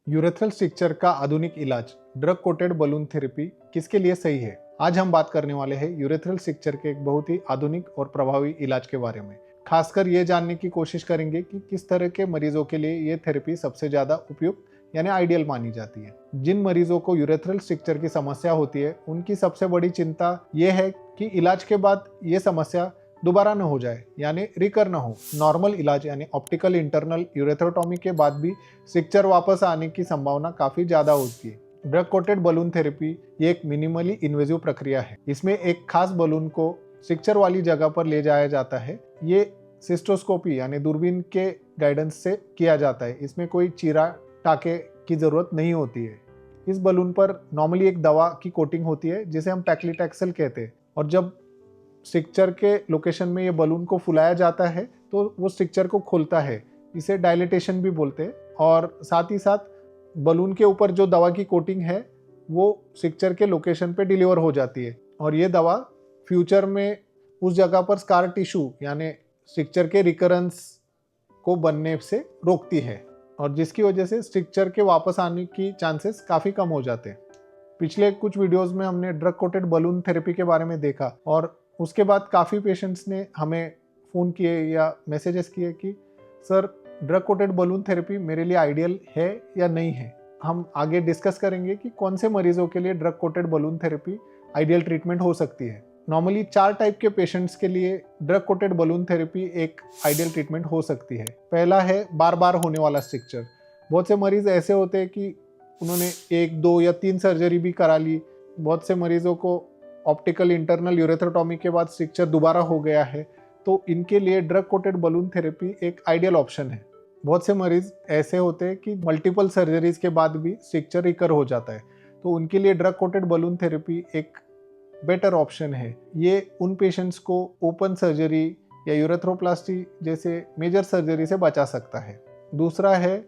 Urethral structure का आधुनिक इलाज ड्रग कोटेड बलून थेरेपी किसके लिए सही है? आज हम बात करने वाले हैं यूरेथ्रल स्ट्रक्चर के एक बहुत ही आधुनिक और प्रभावी इलाज के बारे में। खासकर ये जानने की कोशिश करेंगे कि किस तरह के मरीजों के लिए ये थेरेपी सबसे ज्यादा उपयुक्त यानी आइडियल मानी जाती है। जिन मरीजों को यूरेथ्रल स्ट्रक्चर की समस्या होती है उनकी सबसे बड़ी चिंता यह है कि इलाज के बाद ये समस्या दोबारा न हो जाए यानी रिकर न हो। नॉर्मल इलाज यानी ऑप्टिकल इंटरनल यूरेथ्रोटॉमी के बाद भी स्ट्रक्चर वापस आने की संभावना काफी ज्यादा होती है। ड्रग कोटेड बलून थेरेपी ये एक मिनिमली इन्वेजिव प्रक्रिया है। इसमें एक खास बलून को स्ट्रक्चर वाली जगह पर ले जाया जाता है। ये सिस्टोस्कोपी यानी दूरबीन के गाइडेंस से किया जाता है। इसमें कोई चीरा टाके की जरूरत नहीं होती है। इस बलून पर नॉर्मली एक दवा की कोटिंग होती है जिसे हम पैक्लिटैक्सेल कहते हैं, और जब स्ट्रक्चर के लोकेशन में ये बलून को फुलाया जाता है तो वो स्ट्रक्चर को खोलता है। इसे डायलिटेशन भी बोलते हैं। और साथ ही साथ बलून के ऊपर जो दवा की कोटिंग है वो स्ट्रक्चर के लोकेशन पे डिलीवर हो जाती है, और ये दवा फ्यूचर में उस जगह पर स्कार टिश्यू यानी स्ट्रक्चर के रिकरेंस को बनने से रोकती है, और जिसकी वजह से स्ट्रक्चर के वापस आने की चांसेस काफ़ी कम हो जाते हैं। पिछले कुछ वीडियोस में हमने ड्रग कोटेड बलून थेरेपी के बारे में देखा, और उसके बाद काफ़ी पेशेंट्स ने हमें फ़ोन किए या मैसेजेस किए कि sir drug coated balloon therapy मेरे लिए आइडियल है या नहीं है। हम आगे डिस्कस करेंगे कि कौन से मरीजों के लिए drug coated balloon therapy ideal treatment हो सकती है। नॉर्मली 4 टाइप के पेशेंट्स के लिए ड्रग कोटेड बलून थेरेपी एक आइडियल ट्रीटमेंट हो सकती है। पहला है बार बार होने वाला स्ट्रक्चर। बहुत से मरीज ऐसे होते हैं कि उन्होंने 1, 2 या 3 सर्जरी भी करा ली। बहुत से मरीजों को ऑप्टिकल इंटरनल यूरेथ्रोटॉमी के बाद स्ट्रक्चर दोबारा हो गया है, तो इनके लिए ड्रग कोटेड बलून थेरेपी एक आइडियल ऑप्शन है। बहुत से मरीज ऐसे होते हैं कि मल्टीपल सर्जरीज के बाद भी स्ट्रक्चर रिकर हो जाता है, तो उनके लिए ड्रग कोटेड बलून थेरेपी एक बेटर ऑप्शन है। ये उन पेशेंट्स को ओपन सर्जरी या यूरेथ्रोप्लास्टी जैसे मेजर सर्जरी से बचा सकता है। दूसरा है,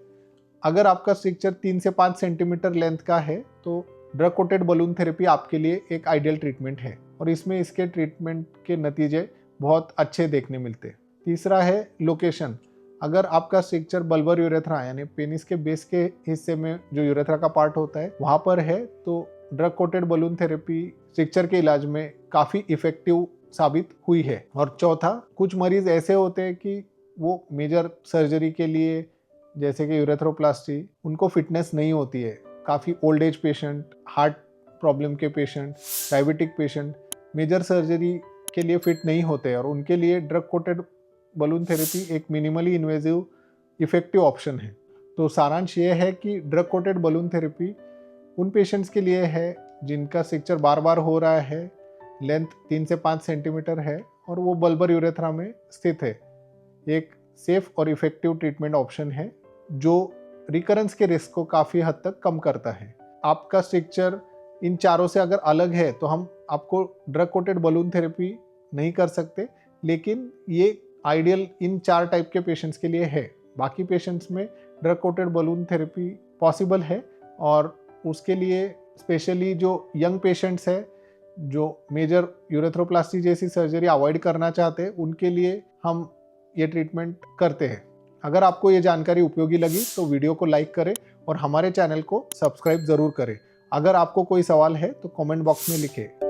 अगर आपका स्ट्रक्चर 3 से 5 सेंटीमीटर लेंथ का है तो ड्रग कोटेड बलून थेरेपी आपके लिए एक आइडियल ट्रीटमेंट है, और इसमें इसके ट्रीटमेंट के नतीजे बहुत अच्छे देखने मिलते हैं। तीसरा है लोकेशन। अगर आपका स्ट्रक्चर बल्बर यूरेथ्रा यानी पेनिस के बेस के हिस्से में जो यूरेथ्रा का पार्ट होता है वहाँ पर है, तो drug coated balloon therapy structure के इलाज में काफ़ी इफेक्टिव साबित हुई है। और चौथा, कुछ मरीज ऐसे होते हैं कि वो मेजर सर्जरी के लिए जैसे कि यूरेथ्रोप्लास्टी उनको फिटनेस नहीं होती है। काफ़ी old age patient, heart problem के patient, diabetic patient major surgery के लिए फिट नहीं होते, और उनके लिए ड्रग कोटेड बलून थेरेपी एक मिनिमली इन्वेजिव इफेक्टिव ऑप्शन है। तो सारांश ये है कि ड्रग कोटेड बलून थेरेपी उन पेशेंट्स के लिए है जिनका स्ट्रक्चर बार बार हो रहा है, लेंथ 3 से 5 सेंटीमीटर है और वो बल्बर यूरेथ्रा में स्थित है। एक सेफ और इफेक्टिव ट्रीटमेंट ऑप्शन है जो रिकरेंस के रिस्क को काफ़ी हद तक कम करता है। आपका स्ट्रक्चर इन चारों से अगर अलग है तो हम आपको ड्रग कोटेड बलून थेरेपी नहीं कर सकते, लेकिन ये आइडियल इन 4 टाइप के पेशेंट्स के लिए है। बाकी पेशेंट्स में drug coated balloon therapy possible है, और उसके लिए स्पेशली जो यंग पेशेंट्स हैं जो मेजर यूरेथ्रोप्लास्टी जैसी सर्जरी अवॉइड करना चाहते हैं उनके लिए हम ये ट्रीटमेंट करते हैं। अगर आपको ये जानकारी उपयोगी लगी तो वीडियो को लाइक करें और हमारे चैनल को सब्सक्राइब ज़रूर करें। अगर आपको कोई सवाल है तो कमेंट बॉक्स में लिखें।